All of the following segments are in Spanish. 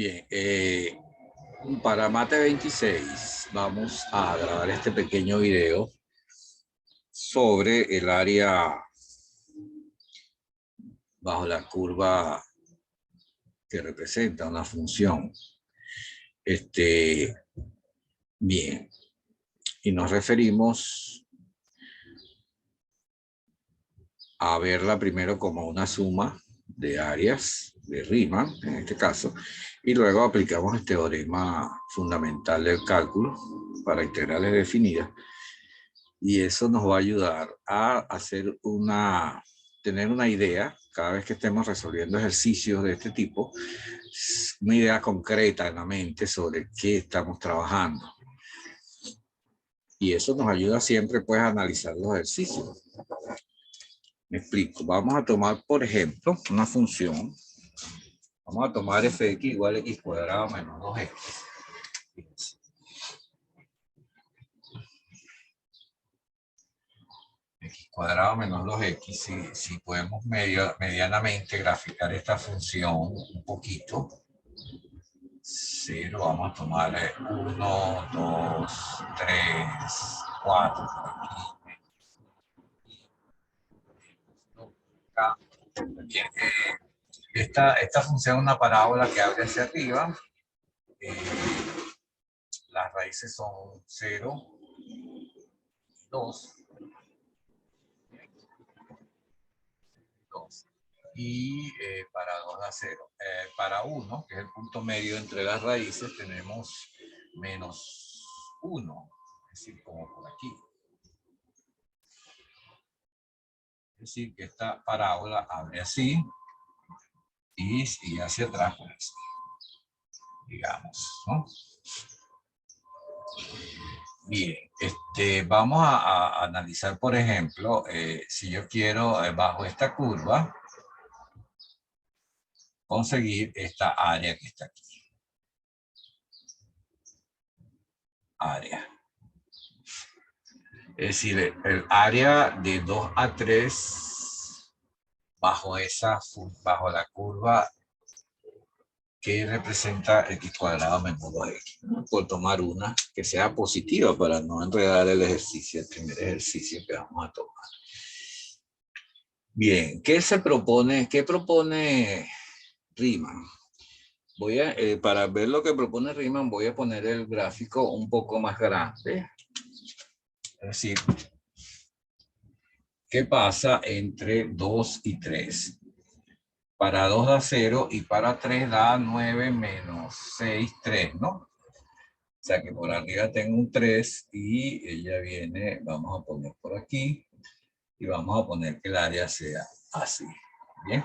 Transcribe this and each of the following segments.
Bien, para Mate 26 vamos a grabar este pequeño video sobre el área bajo la curva que representa una función. Bien, y nos referimos a verla primero como una suma de áreas de Riemann, en este caso, y luego aplicamos el teorema fundamental del cálculo para integrales definidas, y eso nos va a ayudar a hacer tener una idea, cada vez que estemos resolviendo ejercicios de este tipo, una idea concreta en la mente sobre qué estamos trabajando. Y eso nos ayuda siempre pues a analizar los ejercicios. Me explico. Vamos a tomar, por ejemplo, una función. Vamos a tomar f de x igual a x cuadrado menos 2x. X cuadrado menos 2x. Si podemos medianamente graficar esta función un poquito. 0, vamos a tomarle 1, 2, 3, 4 por aquí. Bien, esta función es una parábola que abre hacia arriba. Las raíces son 0, 2, 2. Y para 2 da 0. Para 1, que es el punto medio entre las raíces, tenemos menos 1, es decir, como por aquí. Es decir, que esta parábola abre así y hacia atrás, pues, digamos, ¿no? Bien, vamos a analizar, por ejemplo, si yo quiero, bajo esta curva, conseguir esta área que está aquí. Área. Es decir, el área de 2 a 3 bajo la curva que representa x cuadrado menos 2x. Por tomar una que sea positiva para no enredar el ejercicio, el primer ejercicio que vamos a tomar. Bien, ¿qué se propone? ¿Qué propone Riemann? Para ver lo que propone Riemann, voy a poner el gráfico un poco más grande. Es decir, ¿qué pasa entre 2 y 3? Para 2 da 0 y para 3 da 9 menos 6, 3, ¿no? O sea que por arriba tengo un 3 y ella viene, vamos a poner por aquí y vamos a poner que el área sea así. Bien.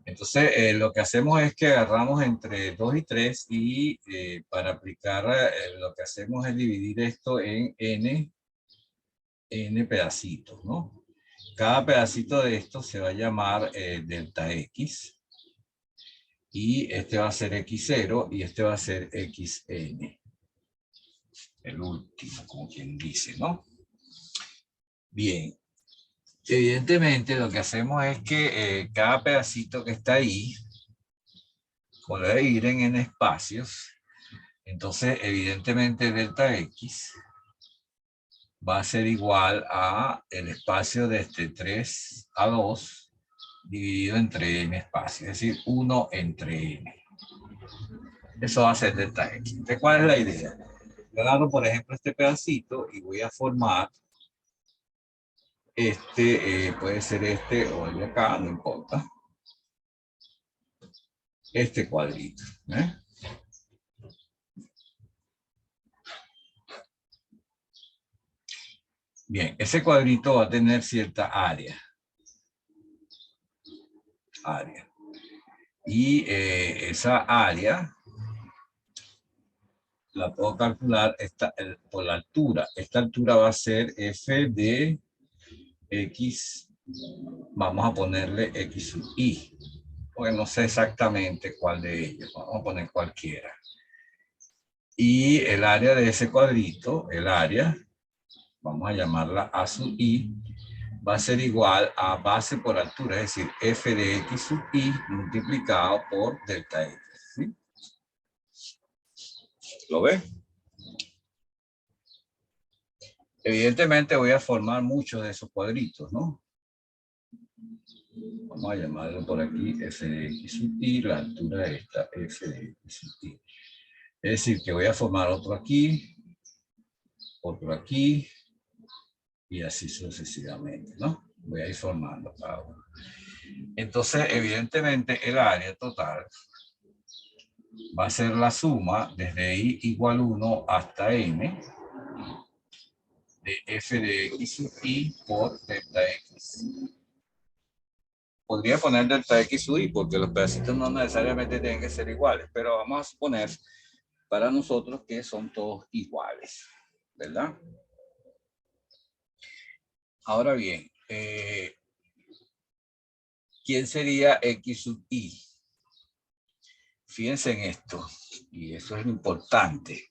Entonces, lo que hacemos es que agarramos entre 2 y 3 y para aplicar, lo que hacemos es dividir esto en n pedacitos, ¿no? Cada pedacito de esto se va a llamar delta x. Y este va a ser x0 y este va a ser xn. El último, como quien dice, ¿no? Bien. Evidentemente lo que hacemos es que cada pedacito que está ahí, como debe ir en n espacios, entonces evidentemente delta x va a ser igual a el espacio de 3 a 2 dividido entre n espacios, es decir, 1 entre n. Eso va a ser delta x. Entonces, ¿cuál es la idea? Yo agarro, por ejemplo, este pedacito y voy a formar puede ser o el de acá, no importa. Este cuadrito. Bien, ese cuadrito va a tener cierta área. Y esa área la puedo calcular por la altura. Esta altura va a ser f de x, vamos a ponerle x sub i, porque no sé exactamente cuál de ellos, vamos a poner cualquiera. Y el área de ese cuadrito, vamos a llamarla a sub i, va a ser igual a base por altura, es decir, f de x sub i multiplicado por delta x. ¿Sí? ¿Lo ves? Evidentemente voy a formar muchos de esos cuadritos, ¿no? Vamos a llamarlo por aquí f de x sub i, la altura de esta f de x sub i. Es decir, que voy a formar otro aquí, y así sucesivamente, ¿no? Voy a ir formando cada uno. Entonces, evidentemente, el área total va a ser la suma desde i igual 1 hasta n de f de x sub i por delta x. Podría poner delta x sub i porque los pedacitos no necesariamente tienen que ser iguales, pero vamos a suponer para nosotros que son todos iguales, ¿verdad? Ahora bien, ¿quién sería x sub i? Fíjense en esto, y eso es importante.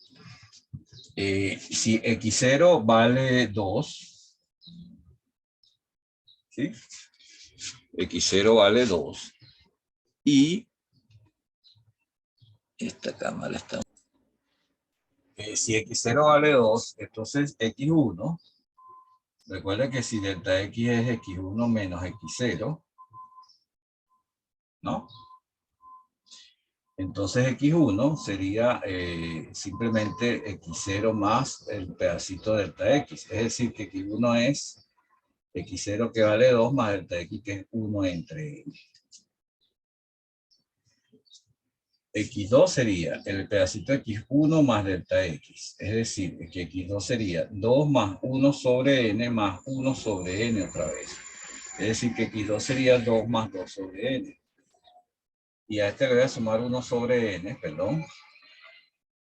Si x0 vale 2, ¿sí? X0 vale 2. Y esta cámara está... si x0 vale 2, entonces x1, recuerda que si delta x es x1 menos x0, ¿no? Entonces x1 sería simplemente x0 más el pedacito de delta x. Es decir, que x1 es x0 que vale 2 más delta x que es 1 entre n. X2 sería el pedacito x1 más delta x. Es decir, que x2 sería 2 más 1 sobre n más 1 sobre n otra vez. Es decir, que x2 sería 2 más 2 sobre n. Y a este le voy a sumar 1 sobre n, perdón.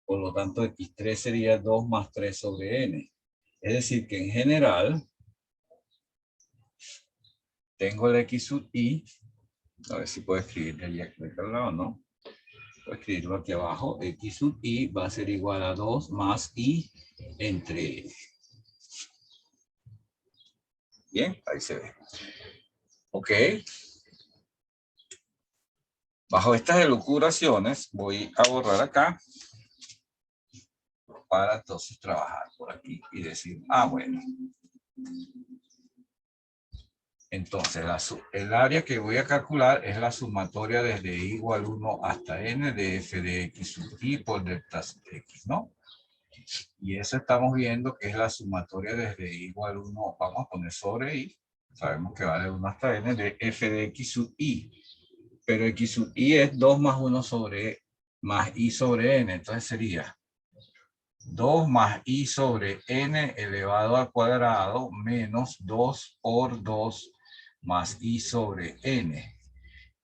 Por lo tanto, x3 sería 2 más 3 sobre n. Es decir, que en general tengo el x sub i. A ver si puedo escribir de aquel lado, ¿no? Voy a escribirlo aquí abajo. X sub i va a ser igual a 2 más i entre n. Bien, ahí se ve. Ok. Bajo estas elucubraciones voy a borrar acá para entonces trabajar por aquí y decir, bueno. Entonces, el área que voy a calcular es la sumatoria desde i igual 1 hasta n de f de x sub i por delta x, ¿no? Y eso estamos viendo que es la sumatoria desde i igual 1, vamos a poner sobre i, sabemos que vale 1 hasta n de f de x sub i, pero x sub i es 2 más 1 sobre más i sobre n, entonces sería 2 más i sobre n elevado al cuadrado menos 2 por 2 más i sobre n.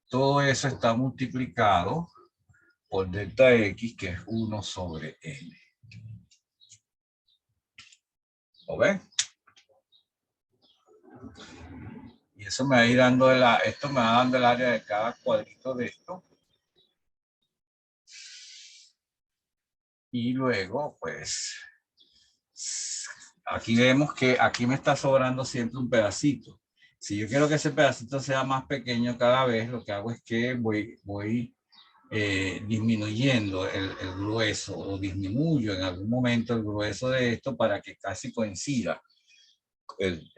Todo eso está multiplicado por delta x, que es 1 sobre n. ¿Lo ven? Y eso me va a ir dando esto me va dando el área de cada cuadrito de esto. Y luego, pues, aquí vemos que aquí me está sobrando siempre un pedacito. Si yo quiero que ese pedacito sea más pequeño cada vez, lo que hago es que voy disminuyendo el grueso, o disminuyo en algún momento el grueso de esto para que casi coincida el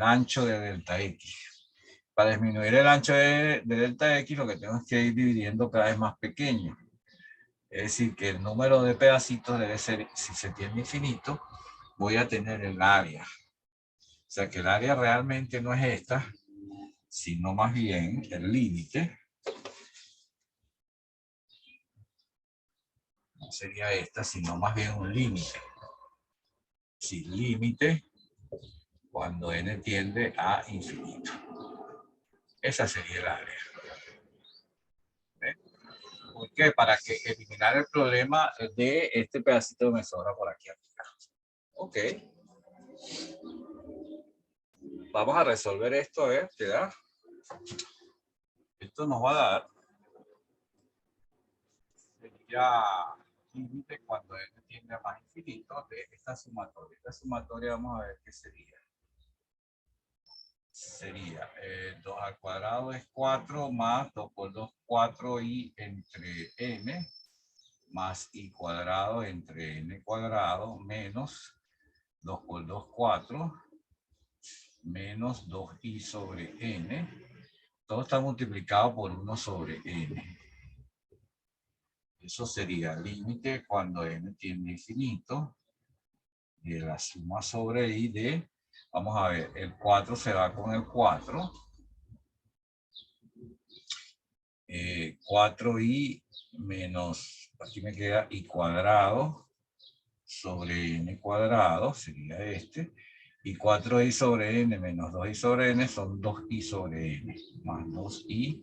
ancho de delta x. Para disminuir el ancho de delta x, lo que tengo es que ir dividiendo cada vez más pequeño. Es decir, que el número de pedacitos debe ser, si se tiene infinito, voy a tener el área. O sea que el área realmente no es esta, sino más bien el límite. No sería esta, sino más bien un límite. Sin límite, cuando n tiende a infinito. Esa sería el área. ¿Ven? ¿Por qué? Para que eliminar el problema de este pedacito que me sobra por aquí arriba. Ok. Vamos a resolver esto, a ver, ¿qué da? Esto nos va a dar sería límite cuando n tiende a más infinito de esta sumatoria. Esta sumatoria vamos a ver qué sería. sería 2 al cuadrado es 4 más 2 por 2, 4i entre n más i cuadrado entre n cuadrado menos 2 por 2, 4 menos 2i sobre n. Todo está multiplicado por 1 sobre n. Eso sería límite cuando n tiende a infinito de la suma sobre i de, vamos a ver, el 4 se va con el 4. 4i menos, aquí me queda i cuadrado sobre n cuadrado, sería este. Y 4i sobre n menos 2i sobre n son 2i sobre n, más 2i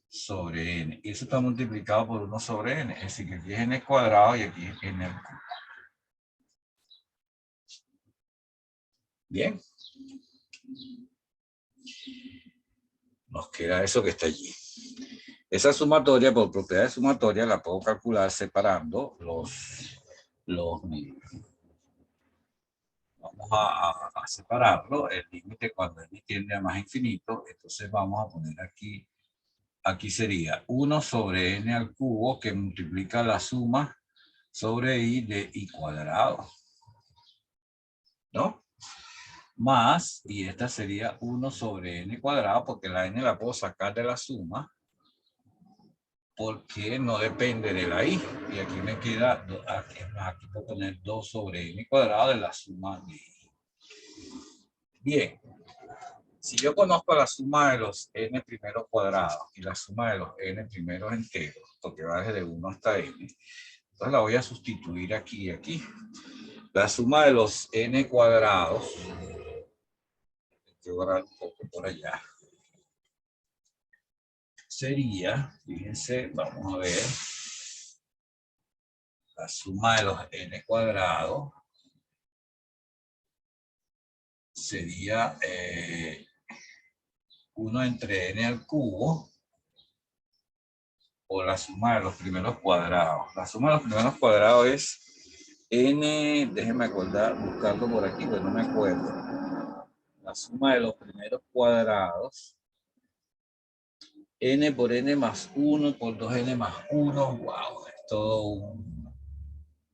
sobre n. Y eso está multiplicado por 1 sobre n, es decir, que aquí es n cuadrado y aquí es n al cubo. Bien. Nos queda eso que está allí. Esa sumatoria, por propiedad de sumatoria, la puedo calcular separando los vamos a separarlo, el límite cuando n tiende a más infinito, entonces vamos a poner aquí sería 1 sobre n al cubo que multiplica la suma sobre i de i cuadrado, ¿no? Más, y esta sería 1 sobre n cuadrado, porque la n la puedo sacar de la suma, porque no depende de la i. Y aquí me queda, aquí puedo poner 2 sobre n cuadrado de la suma de i. Bien. Si yo conozco la suma de los n primeros cuadrados y la suma de los n primeros enteros, porque va desde 1 hasta n, entonces la voy a sustituir aquí y aquí. La suma de los n cuadrados, que borrar un poco por allá, sería, fíjense, vamos a ver, la suma de los n cuadrados sería 1 entre n al cubo, o la suma de los primeros cuadrados. La suma de los primeros cuadrados es n, déjenme acordar, buscarlo por aquí, pero no me acuerdo. La suma de los primeros cuadrados, n por n más 1 por 2n más 1, wow, es todo un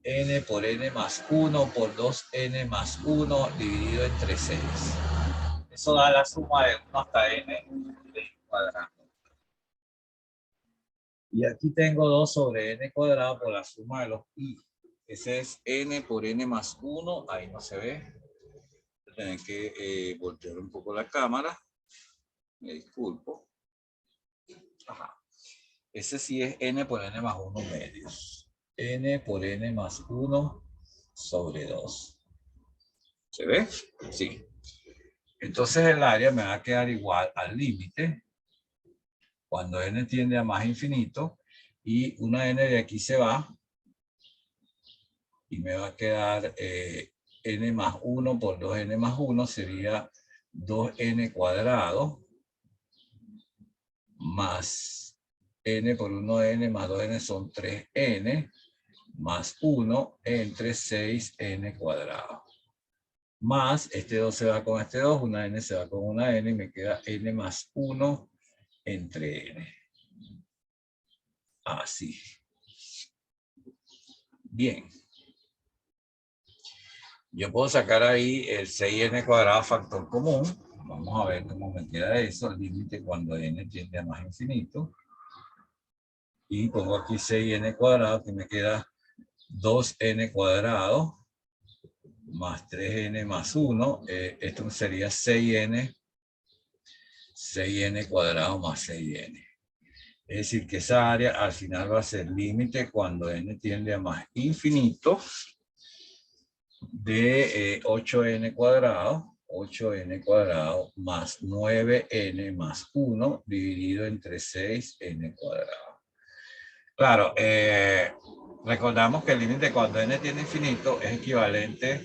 n por n más 1 por 2n más 1 dividido entre 6. Eso da la suma de 1 hasta n de cuadrado. Y aquí tengo 2 sobre n cuadrado por la suma de los i. Ese es n por n más 1. Ahí no se ve. Tengo que voltear un poco la cámara. Me disculpo. Ajá. Ese sí es n por n más 1 medios. N por n más 1 sobre 2. ¿Se ve? Sí. Entonces el área me va a quedar igual al límite cuando n tiende a más infinito y una n de aquí se va y me va a quedar n más 1 por 2n más 1 sería 2n cuadrado más n por 1n más 2n son 3n más 1 entre 6n cuadrado. Más este 2 se va con este 2, una n se va con una n y me queda n más 1 entre n. Así. Bien. Yo puedo sacar ahí el 6n cuadrado factor común. Vamos a ver cómo me queda eso. El límite cuando n tiende a más infinito. Y pongo aquí 6n cuadrado que me queda 2n cuadrado más 3n más 1. Esto sería 6n cuadrado más 6n. Es decir, que esa área al final va a ser límite cuando n tiende a más infinito de 8n cuadrado, 8n cuadrado más 9n más 1 dividido entre 6n cuadrado. Claro, recordamos que el límite cuando n tiende a infinito es equivalente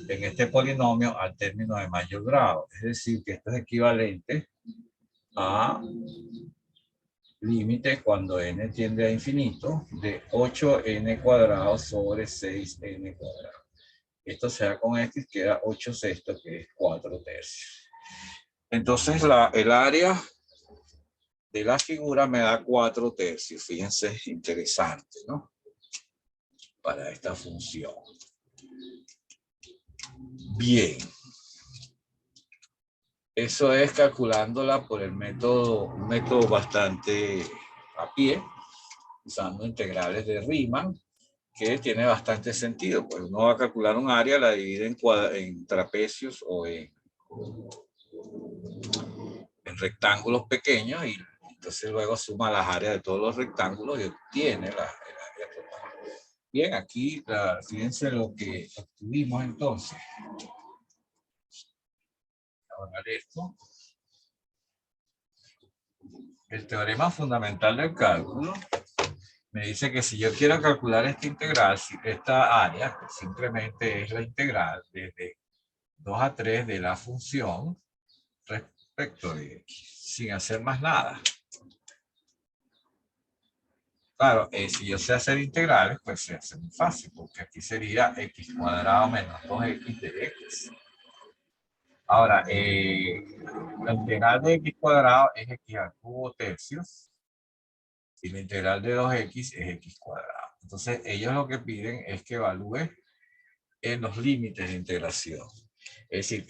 en este polinomio al término de mayor grado. Es decir, que esto es equivalente a límite cuando n tiende a infinito de 8n cuadrado sobre 6n cuadrado. Esto se da con esto y queda 8 sextos, que es 4 tercios. Entonces el área de la figura me da 4/3. Fíjense, interesante, ¿no? Para esta función. Bien. Eso es calculándola por el método, un método bastante a pie, usando integrales de Riemann, que tiene bastante sentido. Pues uno va a calcular un área, la divide en trapecios o en rectángulos pequeños y entonces luego suma las áreas de todos los rectángulos y obtiene el área total. Bien, aquí fíjense lo que obtuvimos entonces. Ahora esto. El teorema fundamental del cálculo me dice que si yo quiero calcular esta integral, esta área, que simplemente es la integral desde 2 a 3 de la función respecto de x, sin hacer más nada. Claro, si yo sé hacer integrales, pues se hace muy fácil, porque aquí sería x cuadrado menos 2x de x. Ahora, la integral de x cuadrado es x al cubo tercios, y la integral de 2x es x cuadrado. Entonces, ellos lo que piden es que evalúe en los límites de integración. Es decir,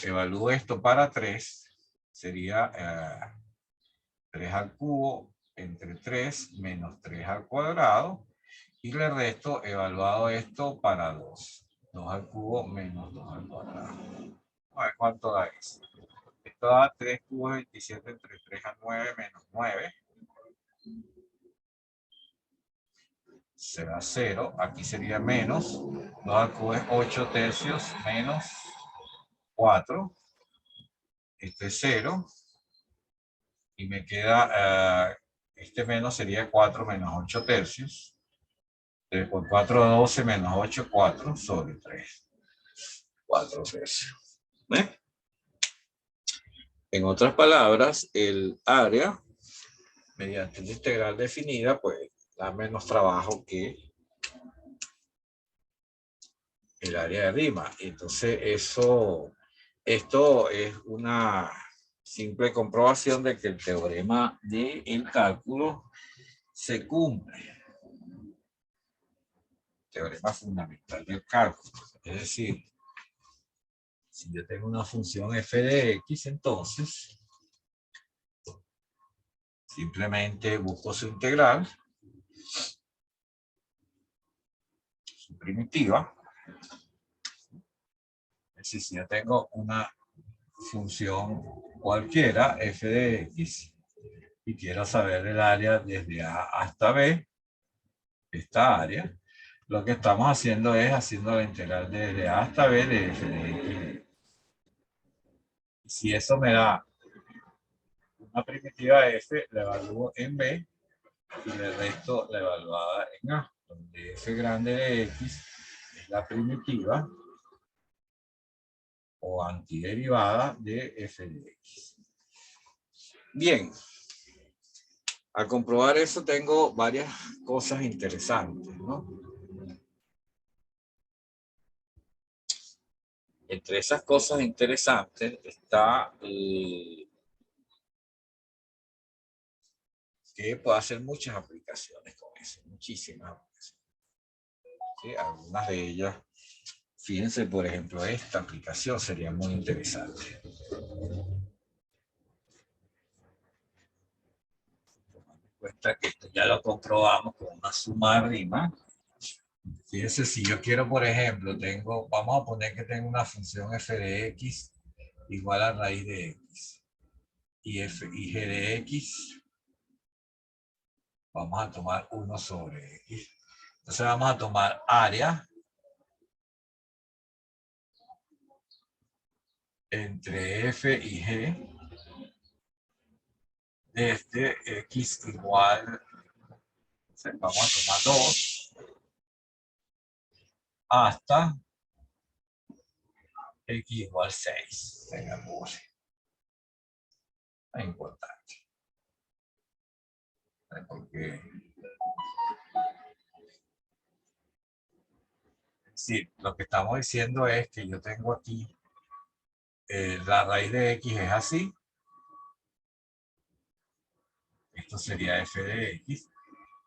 evalúe esto para 3, sería 3 al cubo entre 3 menos 3 al cuadrado, y le resto evaluado esto para 2. 2 al cubo menos 2 al cuadrado. A ver cuánto da eso. Esto da 3 cubos 27 entre 3 a 9 menos 9. Será 0. Aquí sería menos. 2 al cubo es 8 tercios menos 4. Este es 0. Y me queda, este menos sería 4 menos 8 tercios. 3 por 4, 12 menos 8, 4 sobre 3. 4 tercios. ¿Eh? En otras palabras, el área, mediante una integral definida, pues da menos trabajo que el área de Riemann. Entonces, esto es una simple comprobación de que el teorema del cálculo se cumple. Teorema fundamental del cálculo. Es decir, si yo tengo una función f de x, entonces simplemente busco su integral, su primitiva. Es decir, si yo tengo una función cualquiera, f de x, y quiero saber el área desde A hasta B, esta área, lo que estamos haciendo es haciendo la integral desde A hasta B de f de x. Si eso me da una primitiva f, la evalúo en B y el resto la evaluada en A, donde f grande de x es la primitiva o antiderivada de f de x. Bien, al comprobar eso tengo varias cosas interesantes, ¿no? Entre esas cosas interesantes está que puedo hacer muchas aplicaciones con eso, muchísimas aplicaciones. ¿Sí? Algunas de ellas, fíjense, por ejemplo, esta aplicación sería muy interesante. Cuenta que esto ya lo comprobamos con una suma de Riemann. Fíjense, si yo quiero, por ejemplo, vamos a poner que tengo una función f de x igual a raíz de x. Y g de x, vamos a tomar 1 sobre x. Entonces vamos a tomar área entre f y g desde x igual, vamos a tomar 2 hasta x igual 6. Venga, pues, es importante. Porque, sí, lo que estamos diciendo es que yo tengo aquí la raíz de X es así. Esto sería f de X.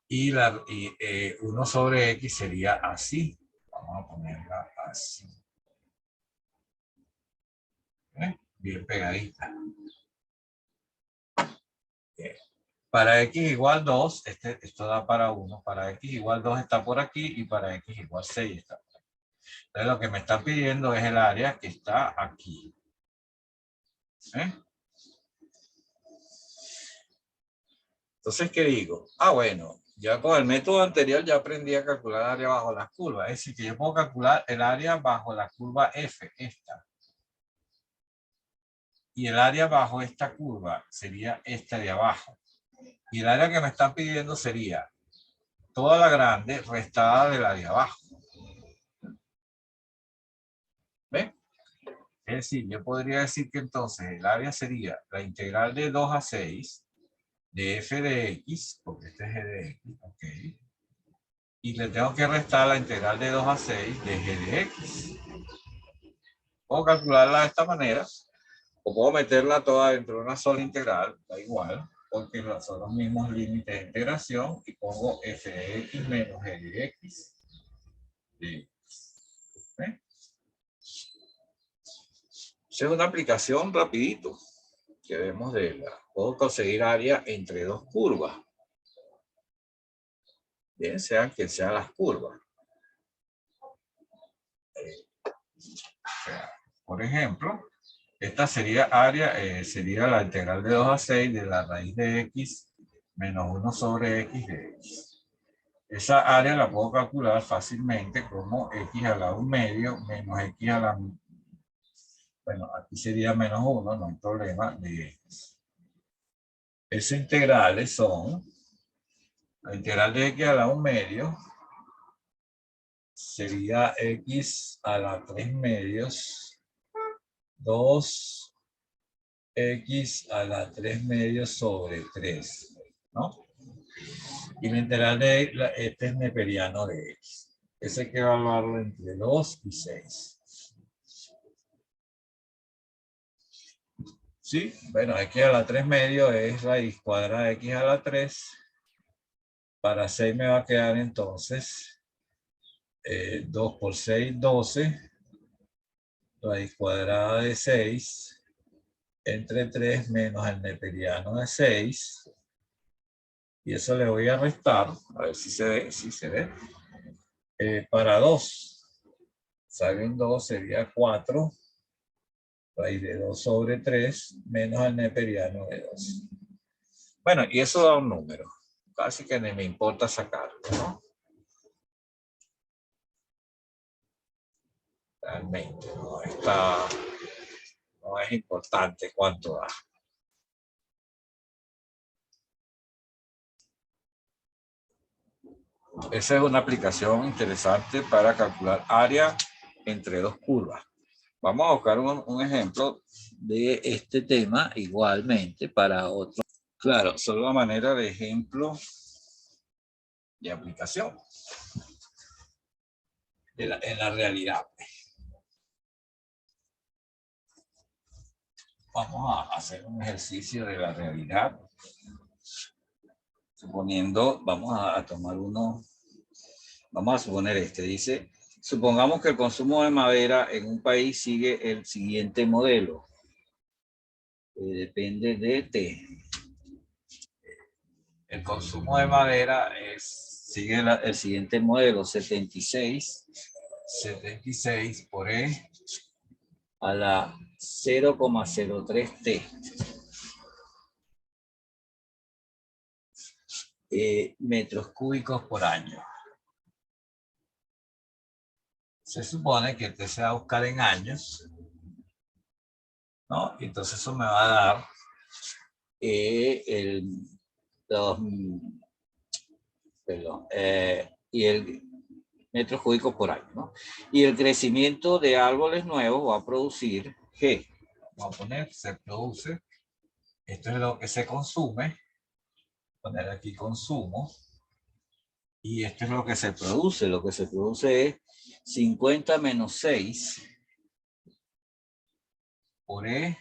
Y 1 sobre X sería así. Vamos a ponerla así. Bien pegadita. Bien. Para X igual 2, esto da para 1. Para X igual 2 está por aquí y para X igual 6 está por aquí. Entonces lo que me está pidiendo es el área que está aquí. Entonces, ¿qué digo? Ah, bueno, ya con el método anterior ya aprendí a calcular el área bajo las curvas. Es decir, que yo puedo calcular el área bajo la curva F, esta. Y el área bajo esta curva sería esta de abajo. Y el área que me están pidiendo sería toda la grande restada de la de abajo. ¿Ven? Es decir, yo podría decir que entonces el área sería la integral de 2 a 6 de f de x, porque este es g de x, ok. Y le tengo que restar la integral de 2 a 6 de g de x. Puedo calcularla de esta manera, o puedo meterla toda dentro de una sola integral, da igual, porque son los mismos límites de integración, y pongo f de x menos g de x. ¿Ven? Esa es una aplicación rapidito que vemos de la. Puedo conseguir área entre dos curvas. Bien, sean que sean las curvas. Por ejemplo, esta sería área, sería la integral de 2 a 6 de la raíz de x menos 1 sobre x de x. Esa área la puedo calcular fácilmente como x a la 1 medio menos x a la... Bueno, aquí sería menos 1, no hay problema, de x. Esas integrales son la integral de x a la 1 medio sería x a la 3 medios 2 x a la 3 medios sobre 3, ¿no? Y la integral de este es neperiano de x. Ese hay que evaluarlo entre 2 y 6. ¿Sí? Bueno, x a la 3 medios es raíz cuadrada de x a la 3. Para 6 me va a quedar entonces 2 por 6, 12. Raíz cuadrada de 6 entre 3 menos el neperiano de 6. Y eso le voy a restar, a ver si se ve, si se ve. Para 2, salen 2, sería 4. Raíz de 2 sobre 3 menos el neperiano de 2. Bueno, y eso da un número. Casi que ni me importa sacarlo, ¿no? Realmente no está, no es importante cuánto da. Esa es una aplicación interesante para calcular área entre dos curvas. Vamos a buscar un ejemplo de este tema igualmente para otro. Claro, solo a manera de ejemplo de aplicación en la realidad. Vamos a hacer un ejercicio de la realidad. Suponiendo, vamos a tomar uno, vamos a suponer dice, supongamos que el consumo de madera en un país sigue el siguiente modelo. Depende de T. El consumo de madera sigue el siguiente modelo, 76 por E a la 0,03 T. Metros cúbicos por año. Se supone que este se va a buscar en años, ¿no? Entonces eso me va a dar y el metros cúbicos por año, ¿no? Y el crecimiento de árboles nuevos va a producir G. Vamos a poner, se produce, esto es lo que se consume, poner aquí consumo, y esto es lo que se produce es 50 menos 6 por E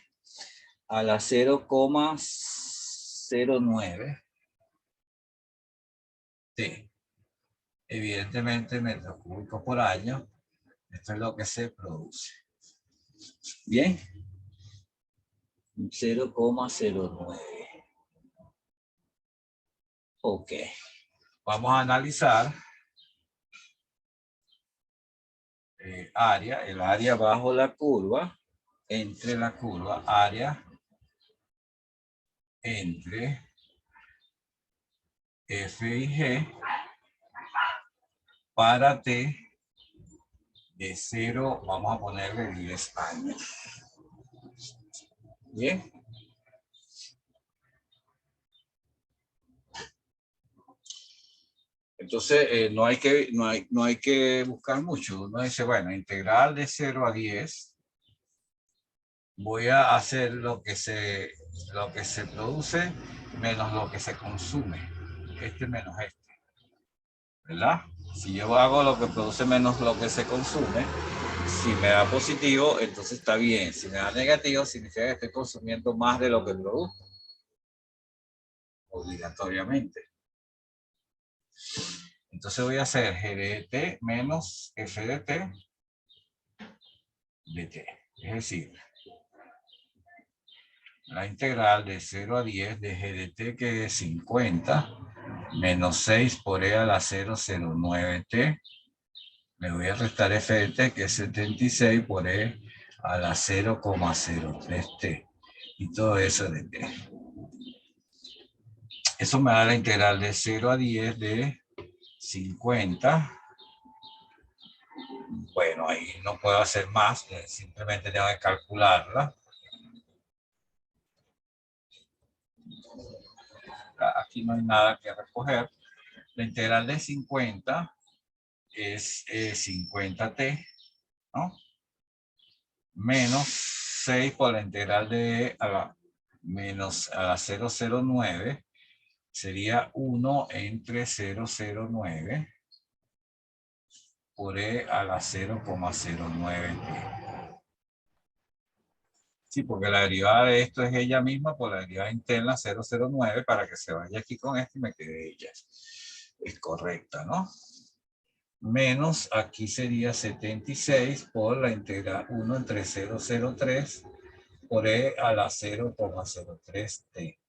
a la 0,09 T. Evidentemente, metros cúbicos por año. Esto es lo que se produce. Bien. 0,09. Ok. Vamos a analizar área, el área bajo la curva, entre la curva, área entre F y G para T de 0, vamos a ponerle 10 años. Bien. Entonces, no hay que buscar mucho. Uno dice, bueno, integral de 0 a 10. Voy a hacer lo que se produce menos lo que se consume. Este menos este. ¿Verdad? Si yo hago lo que produce menos lo que se consume, si me da positivo, entonces está bien. Si me da negativo, significa que estoy consumiendo más de lo que produzco. Obligatoriamente. Entonces voy a hacer G de T menos F de T de T. Es decir, la integral de 0 a 10 de G de T, que es 50, menos 6 por E a la 0,09T. Le voy a restar F de T, que es 76, por E a la 0,03T. Y todo eso de T. Eso me da la integral de 0 a 10 de 50. Bueno, ahí no puedo hacer más, simplemente tengo que calcularla. Aquí no hay nada que recoger. La integral de 50 es 50t, ¿no? Menos 6 por la integral de a la menos a la 0,09 sería 1 entre 0,09 por E a la 0,09t. Sí, porque la derivada de esto es ella misma por la derivada interna 0,09 para que se vaya aquí con esto y me quede ella. Es correcta, ¿no? Menos aquí sería 76 por la integral 1 entre 0,03 por E a la 0,03t.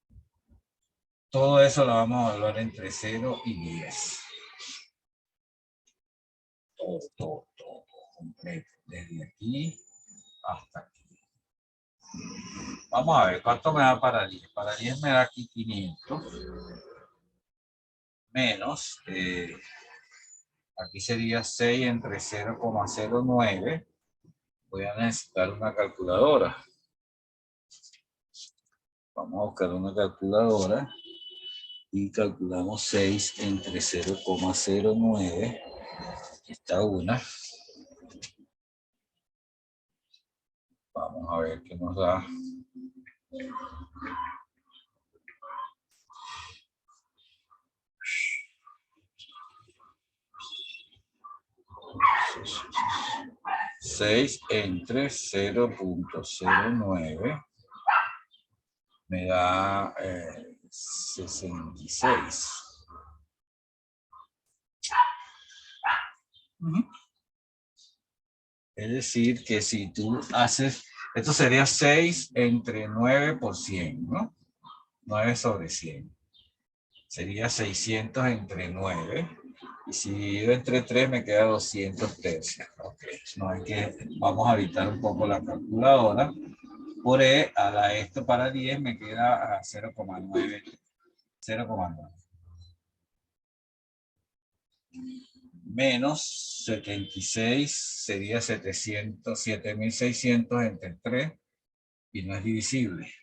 Todo eso lo vamos a evaluar entre 0 y 10. Todo completo, desde aquí hasta aquí. Vamos a ver, ¿cuánto me da para 10? Para 10 me da aquí 500. Menos, aquí sería 6 entre 0,09. Voy a necesitar una calculadora. Vamos a buscar una calculadora y calculamos 6 entre 0,09. Aquí está una. Vamos a ver qué nos da. Seis entre 0,09 me da 66. Es decir, que si tú haces, esto sería 6 entre 9 por 100, ¿no? 9 sobre 100. Sería 600 entre 9. Y si divido entre 3 me queda 200 tercios. Okay. No hay que, vamos a evitar un poco la calculadora. Por E a la esto para 10 me queda a 0,9. 0,9. Menos 76 sería 700, 7600 entre 3 y no es divisible.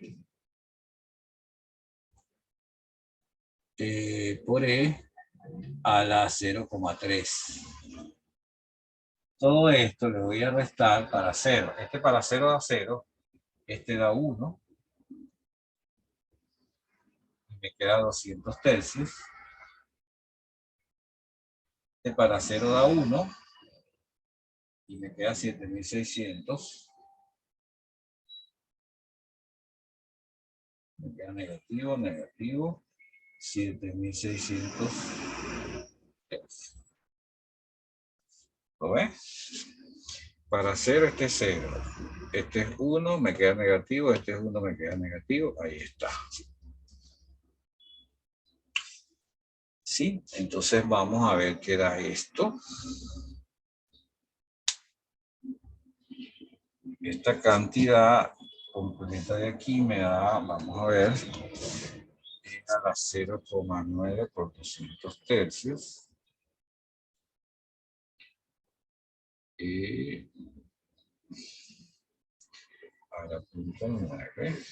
Por E a la 0,3. Todo esto le voy a restar para 0. Este para 0 da 0. Este da 1. Y me queda 200 tercios. Este para 0 da 1. Y me queda 7600. Me queda negativo, negativo. 7600 tercios. ¿Lo ves? Para hacer este 0. Este es 1, me queda negativo. Este es 1, me queda negativo. Ahí está. ¿Sí? Entonces vamos a ver qué da esto. Esta cantidad completa de aquí me da, vamos a ver, a la 0,9 por 200 tercios. Y a la punta 9.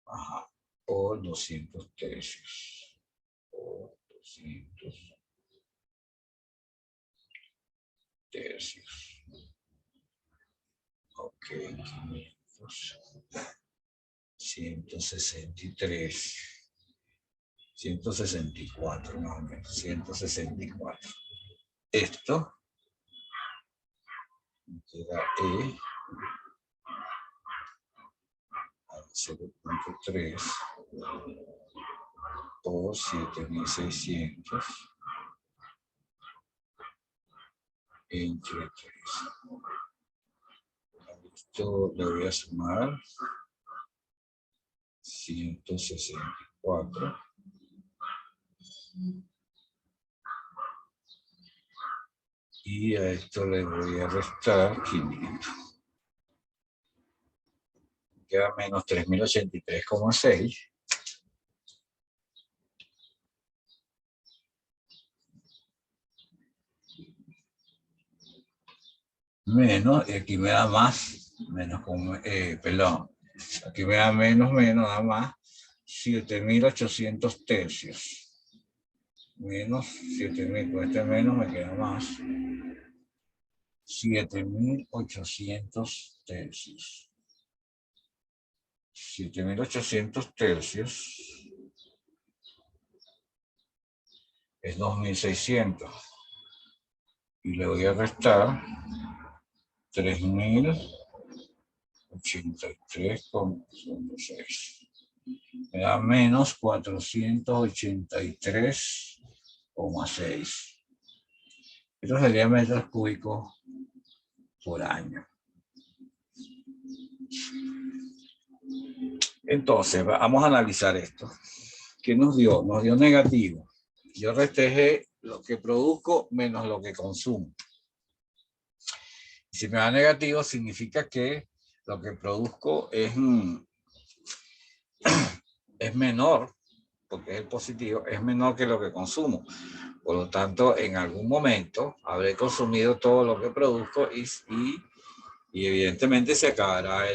Ajá, por 200 tercios. Por 200 tercios. Ok, 500. 163. 164 más o menos. 164. Esto queda E a 0.3 por 7600 entre 3. Esto le voy a sumar 164. Y a esto le voy a restar 500. Queda menos 3083,6. Menos, y aquí me da más, menos con, perdón, aquí me da menos, da más, 7800 tercios. Menos 7000, con este menos me queda más. 7800 tercios. 7800 tercios es 2600. Y le voy a restar 3083,6. Me da menos 483,6. Esto sería metros cúbicos por año. Entonces, vamos a analizar esto. ¿Qué nos dio? Nos dio negativo. Yo restejé lo que produzco menos lo que consumo. Si me da negativo, significa que lo que produzco es menor, porque es el positivo, es menor que lo que consumo. Por lo tanto, en algún momento habré consumido todo lo que produzco y evidentemente se acabará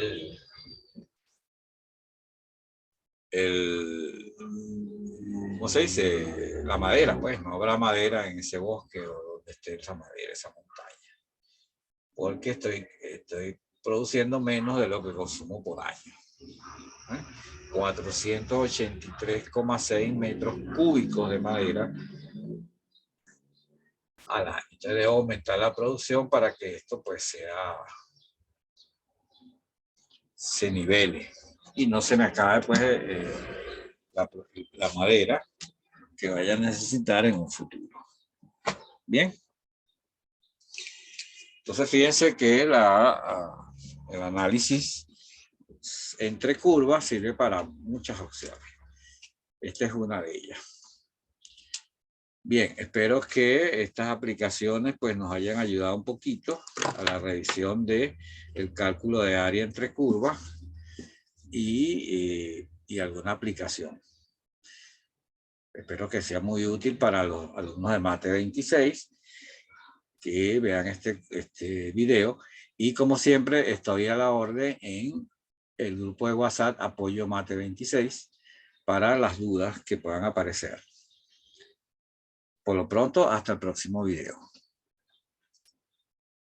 ¿cómo se dice? La madera, pues no habrá madera en ese bosque o donde esté esa madera, esa montaña. Porque estoy produciendo menos de lo que consumo por año. 483,6 metros cúbicos de madera al año. Entonces debo aumentar la producción para que esto pues se nivele y no se me acabe pues la madera que vaya a necesitar en un futuro. Bien. Entonces fíjense que el análisis entre curvas sirve para muchas opciones. Esta es una de ellas. Bien, espero que estas aplicaciones pues nos hayan ayudado un poquito a la revisión del cálculo de área entre curvas y alguna aplicación. Espero que sea muy útil para los alumnos de Mate 26 que vean este video. Y como siempre, estoy a la orden en el grupo de WhatsApp Apoyo Mate 26 para las dudas que puedan aparecer. Por lo pronto, hasta el próximo video.